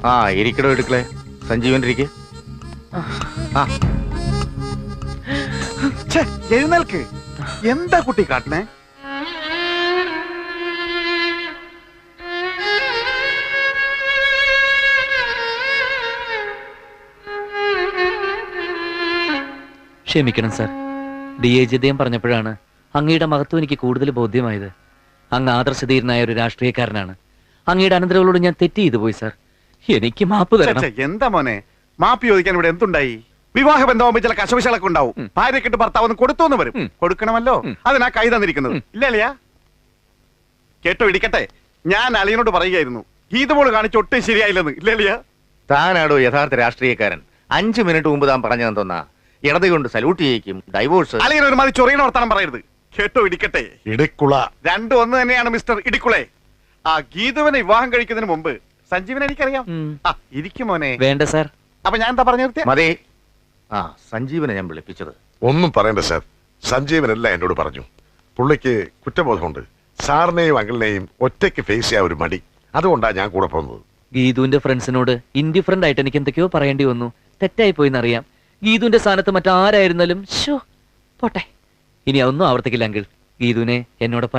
ആ ഇരിക്കടോ എടുക്കളെ സഞ്ജീവന്റെ എഴുന്നേൽക്ക്. എന്താ കുട്ടി കാട്ടണേ? ക്ഷമിക്കണം സാർ. DIG അദ്ദേഹം പറഞ്ഞപ്പോഴാണ് അങ്ങയുടെ മഹത്വം എനിക്ക് കൂടുതൽ ബോധ്യമായത്. അങ്ങ് ആദർശധീരനായ ഒരു രാഷ്ട്രീയക്കാരനാണ്. അങ്ങയുടെ അനന്തരങ്ങളോട് ഞാൻ തെറ്റ് ചെയ്തു പോയി സാർ. എനിക്ക് മാപ്പ് തരണം. എന്താ മോനെ മാപ്പ് ചോദിക്കാൻ ഇവിടെ എന്തുണ്ടായി? വിവാഹ ബന്ധമാകുമ്പോൾ ചില കശവിശകളൊക്കെ ഉണ്ടാവും. ഭാര്യക്കിട്ട് ഭർത്താവ് കൊടുത്തോന്ന് വരും. കൊടുക്കണമല്ലോ, അതിനാ കൈ തന്നിരിക്കുന്നത്. ഇല്ല അളിയാ? കേട്ടോ ഇടിക്കട്ടെ, ഞാൻ അളിയനോട് പറയുകയായിരുന്നു ഗീതമോള് കാണിച്ച് ഒട്ടും ശരിയായില്ലെന്ന്. ഇല്ല അളിയാ? താനാടോ യഥാർത്ഥ രാഷ്ട്രീയക്കാരൻ. 5 മിനിറ്റ് മുമ്പ് താൻ പറഞ്ഞതെന്തോന്നാ ഇടത് കൊണ്ട് സല്യൂട്ട് ചെയ്യിക്കും, ഡൈവോഴ്സ്. അളിയൻ ഒരുമാതിരി ചൊറിയണ വർത്താനം പറയരുത്. കേട്ടോ ഇടിക്കട്ടെ, ഇടിക്കുള രണ്ടും ഒന്ന് തന്നെയാണ് മിസ്റ്റർ ഇടിക്കുളെ. ആ ഗീതുവിനെ വിവാഹം കഴിക്കുന്നതിന് മുമ്പ് സഞ്ജീവനെ എനിക്കറിയാം. ഇരിക്കും മോനെ. വേണ്ട സാർ. അപ്പൊ ഞാൻ എന്താ പറഞ്ഞു നിർത്തിയ? മതി. ആ സഞ്ജീവനെ ഞാൻ വിളിപ്പിച്ചത്. ഒന്നും പറയണ്ട സാർ. സഞ്ജീവനെല്ലാം എന്നോട് പറഞ്ഞു. പുള്ളിക്ക് കുറ്റബോധമുണ്ട്. സാറിനെയും അങ്കിളിനെയും ഒറ്റയ്ക്ക് ഫേസ് ചെയ്യാൻ ഒരു മടി. അതുകൊണ്ടാണ് ഞാൻ കൂടെ പോകുന്നത്. ഗീതുവിന്റെ ഫ്രണ്ട്സിനോട് ഇൻഡിഫറന്റ് ആയിട്ട് എനിക്ക് എന്തൊക്കെയോ പറയേണ്ടി വന്നു. തെറ്റായി പോയിന്നറിയാം. ഗീതുവിന്റെ സ്ഥാനത്ത് മറ്റാരായിരുന്നാലും പോട്ടെ, ഇനി ഒന്നും ആവർത്തിക്കില്ല അങ്കിൾ. ഗീതുവിനെ എന്നോടൊപ്പം